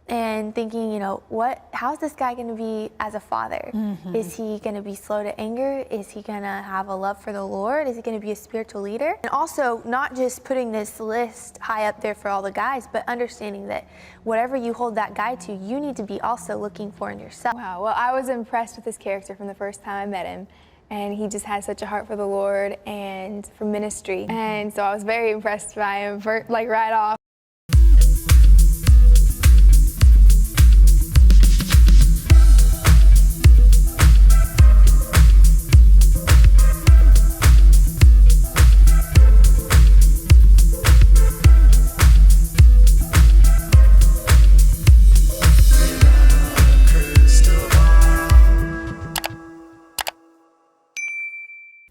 and thinking, how's this guy going to be as a father? Is he going to be slow to anger? Is he going to have a love for the Lord? Is he going to be a spiritual leader? And also not just putting this list high up there for all the guys, but understanding that whatever you hold that guy to, you need to be also looking for in yourself. Wow, well, I was impressed with his character from the first time I met him. And he just has such a heart for the Lord and for ministry. And so I was very impressed by him, right off.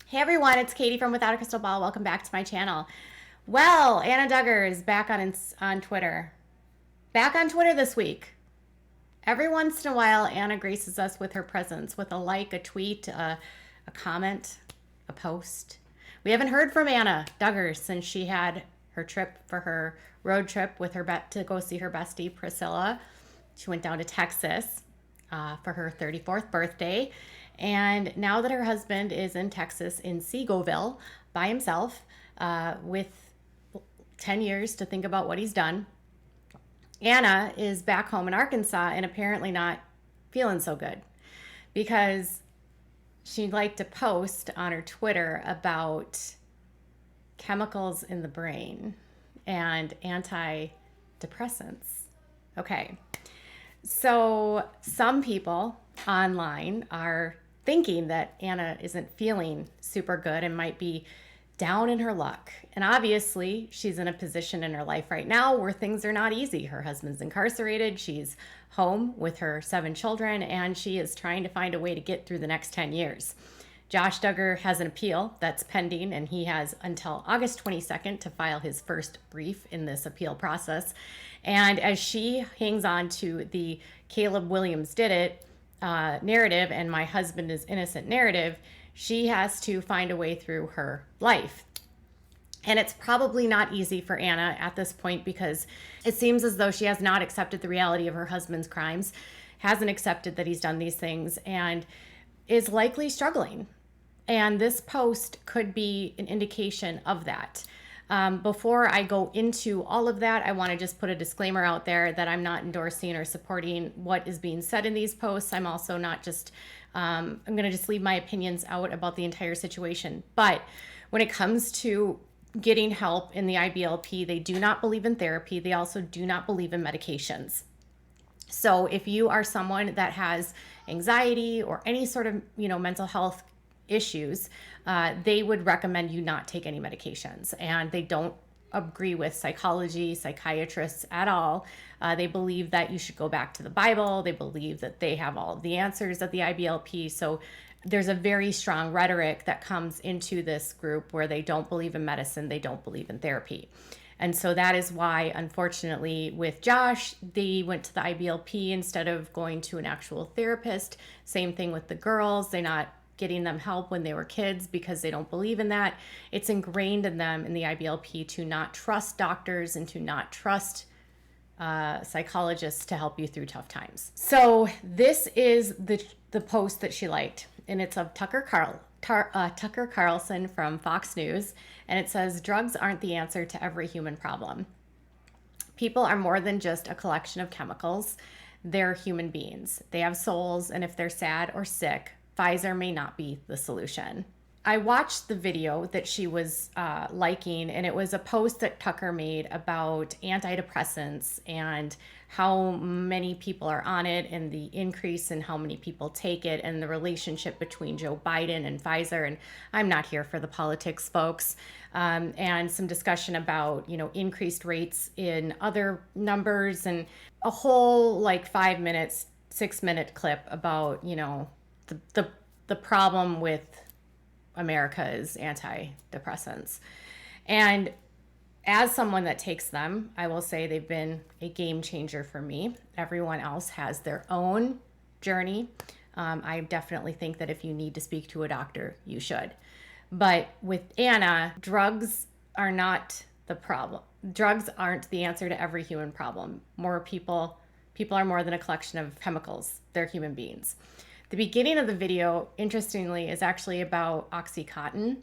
Hey everyone, it's Katie from Without a Crystal Ball. Welcome back to my channel. Well, Anna Duggar is back on Twitter. Back on Twitter this week. Every once in a while, Anna graces us with her presence, with a like, a tweet, a comment, a post. We haven't heard from Anna Duggar since she had her trip for her road trip with her to go see her bestie Priscilla. She went down to Texas for her 34th birthday. And now that her husband is in Texas, in Seagoville, by himself, with 10 years to think about what he's done, Anna is back home in Arkansas and apparently not feeling so good because she'd like to post on her Twitter about chemicals in the brain and antidepressants. Okay, so some people online are thinking that Anna isn't feeling super good and might be down in her luck. And obviously, she's in a position in her life right now where things are not easy. Her husband's incarcerated, she's home with her 7 children, and she is trying to find a way to get through the next 10 years. Josh Duggar has an appeal that's pending, and he has until August 22nd to file his first brief in this appeal process. And as she hangs on to the Caleb Williams did it narrative and my husband is innocent narrative, she has to find a way through her life. And it's probably not easy for Anna at this point because it seems as though she has not accepted the reality of her husband's crimes, hasn't accepted that he's done these things, and is likely struggling. And this post could be an indication of that. Before I go into all of that, I want to just put a disclaimer out there that I'm not endorsing or supporting what is being said in these posts. I'm also not just, I'm going to just leave my opinions out about the entire situation. But when it comes to getting help in the IBLP, they do not believe in therapy. They also do not believe in medications. So if you are someone that has anxiety or any sort of, mental health issues, they would recommend you not take any medications. And they don't agree with psychiatrists at all. They believe that you should go back to the Bible. They believe that they have all of the answers at the IBLP. So there's a very strong rhetoric that comes into this group where they don't believe in medicine. They don't believe in therapy. And so that is why, unfortunately, with Josh, they went to the IBLP instead of going to an actual therapist. Same thing with the girls. They're not getting them help when they were kids because they don't believe in that. It's ingrained in them in the IBLP to not trust doctors and to not trust psychologists to help you through tough times. So this is the post that she liked, and it's of Tucker Carlson from Fox News, and it says, "Drugs aren't the answer to every human problem. People are more than just a collection of chemicals. They're human beings. They have souls, and if they're sad or sick, Pfizer may not be the solution." I watched the video that she was liking, and it was a post that Tucker made about antidepressants and how many people are on it and the increase in how many people take it and the relationship between Joe Biden and Pfizer. And I'm not here for the politics, folks. And some discussion about, increased rates in other numbers and a whole 5 minutes, 6-minute clip about, the problem with America is antidepressants. And as someone that takes them, I will say they've been a game changer for me. Everyone else has their own journey. I definitely think that if you need to speak to a doctor, you should. But with Anna, drugs are not the problem. Drugs aren't the answer to every human problem. More people People are more than a collection of chemicals. They're human beings. The beginning of the video, interestingly, is actually about Oxycontin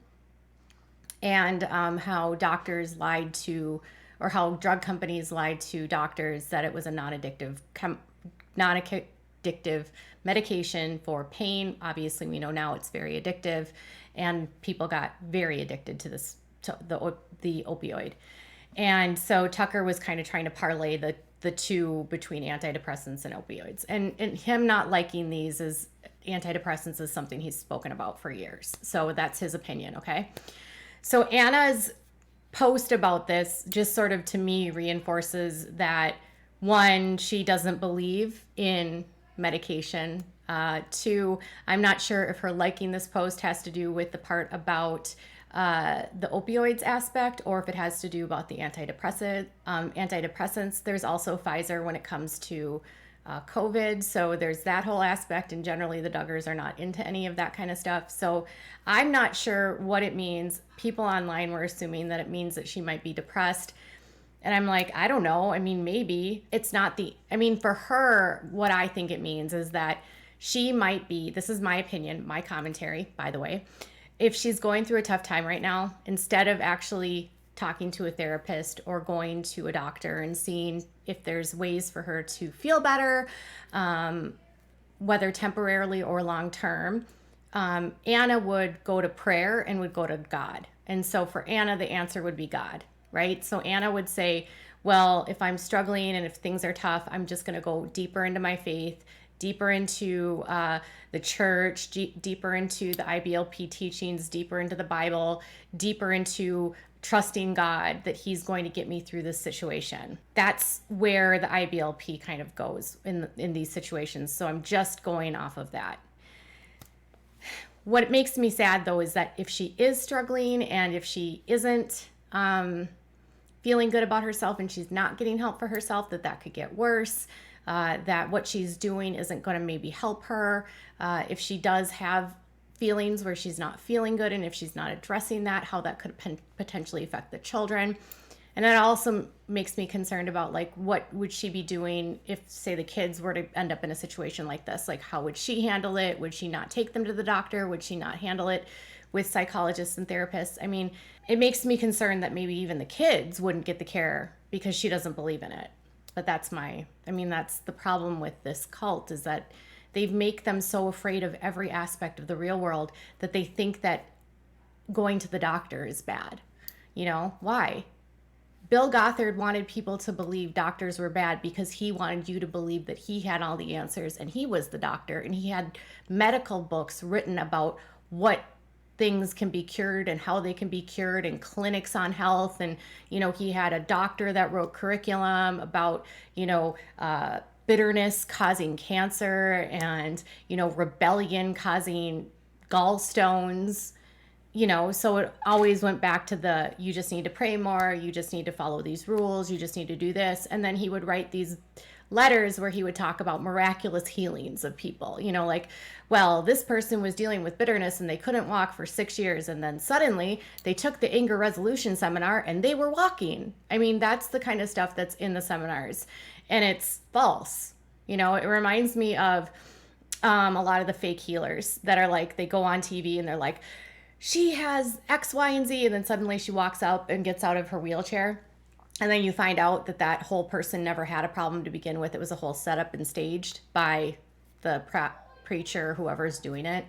and how doctors lied to, or how drug companies lied to doctors that it was a non-addictive medication for pain. Obviously, we know now it's very addictive, and people got very addicted to this, to the opioid. And so Tucker was kind of trying to parlay the two between antidepressants and opioids. And him not liking these as antidepressants is something he's spoken about for years. So that's his opinion, okay? So Anna's post about this just sort of, to me, reinforces that, one, she doesn't believe in medication. Two, I'm not sure if her liking this post has to do with the part about the opioids aspect, or if it has to do about the antidepressants. There's also Pfizer when it comes to COVID. So there's that whole aspect, and generally the Duggars are not into any of that kind of stuff. So I'm not sure what it means. People online were assuming that it means that she might be depressed. And I'm like, I don't know. I mean, maybe it's not for her, what I think it means is that she might be, this is my opinion, my commentary, by the way, if she's going through a tough time right now, instead of actually talking to a therapist or going to a doctor and seeing if there's ways for her to feel better, whether temporarily or long term, Anna would go to prayer and would go to God. And so for Anna, the answer would be God, right? So Anna would say, well, if I'm struggling and if things are tough, I'm just going to go deeper into my faith, deeper into the church, deeper into the IBLP teachings, deeper into the Bible, deeper into trusting God that he's going to get me through this situation. That's where the IBLP kind of goes in these situations. So I'm just going off of that. What makes me sad, though, is that if she is struggling and if she isn't feeling good about herself and she's not getting help for herself, that could get worse, that what she's doing isn't going to maybe help her. If she does have feelings where she's not feeling good, and if she's not addressing that, how that could potentially affect the children. And that also makes me concerned about, like, what would she be doing if, say, the kids were to end up in a situation like this? Like, how would she handle it? Would she not take them to the doctor? Would she not handle it with psychologists and therapists? I mean, it makes me concerned that maybe even the kids wouldn't get the care because she doesn't believe in it. But that's the problem with this cult, is that they make them so afraid of every aspect of the real world that they think that going to the doctor is bad. You know, why? Bill Gothard wanted people to believe doctors were bad because he wanted you to believe that he had all the answers and he was the doctor, and he had medical books written about what things can be cured and how they can be cured, and clinics on health. And, you know, he had a doctor that wrote curriculum about, bitterness causing cancer, and, rebellion causing gallstones. So it always went back to you just need to pray more, you just need to follow these rules, you just need to do this. And then he would write these letters where he would talk about miraculous healings of people, like, well, this person was dealing with bitterness and they couldn't walk for 6 years, and then suddenly they took the anger resolution seminar and they were walking. I mean, that's the kind of stuff that's in the seminars, and it's false. It reminds me of a lot of the fake healers that are like, they go on TV and they're like, she has X, Y, and Z, and then suddenly she walks up and gets out of her wheelchair. And then you find out that whole person never had a problem to begin with. It was a whole setup and staged by the preacher, whoever's doing it.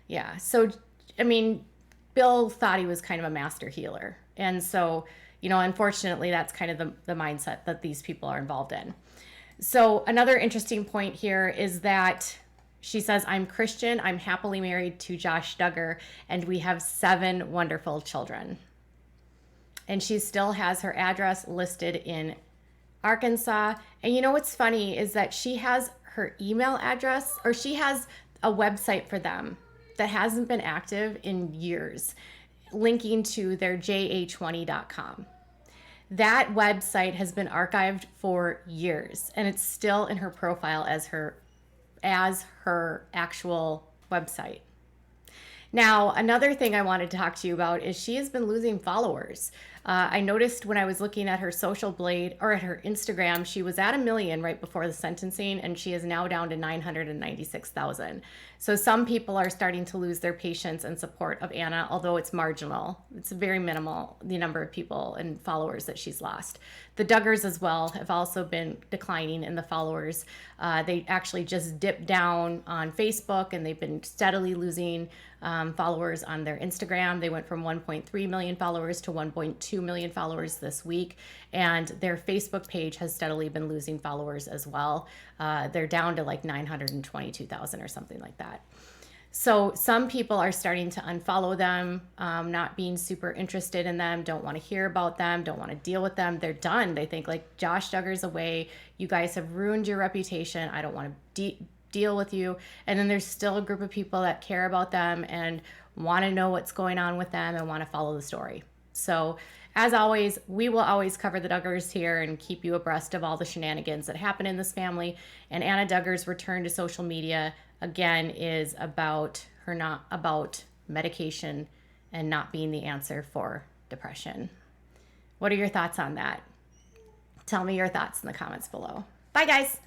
Yeah. So, Bill thought he was kind of a master healer. And so, unfortunately, that's kind of the mindset that these people are involved in. So another interesting point here is that she says, I'm Christian, I'm happily married to Josh Duggar, and we have 7 wonderful children. And she still has her address listed in Arkansas. And what's funny is that she has her email address, or she has a website for them that hasn't been active in years, linking to their ja20.com. That website has been archived for years, and it's still in her profile as her actual website. Now, another thing I wanted to talk to you about is she has been losing followers. I noticed when I was looking at her social blade or at her Instagram, she was at 1 million right before the sentencing, and she is now down to 996,000. So some people are starting to lose their patience and support of Anna, although it's marginal. It's very minimal, the number of people and followers that she's lost. The Duggars as well have also been declining in the followers. They actually just dipped down on Facebook, and they've been steadily losing followers on their Instagram. They went from 1.3 million followers to 1.2 million followers this week, and their Facebook page has steadily been losing followers as well. They're down to like 922,000 or something like that. So some people are starting to unfollow them, not being super interested in them, don't want to hear about them, don't want to deal with them. They're done. They think like, Josh Duggar's away. You guys have ruined your reputation. I don't want to deal with you. And then there's still a group of people that care about them and want to know what's going on with them and want to follow the story. So as always, we will always cover the Duggars here and keep you abreast of all the shenanigans that happen in this family. And Anna Duggar's return to social media, again, is about her not about medication and not being the answer for depression. What are your thoughts on that? Tell me your thoughts in the comments below. Bye, guys.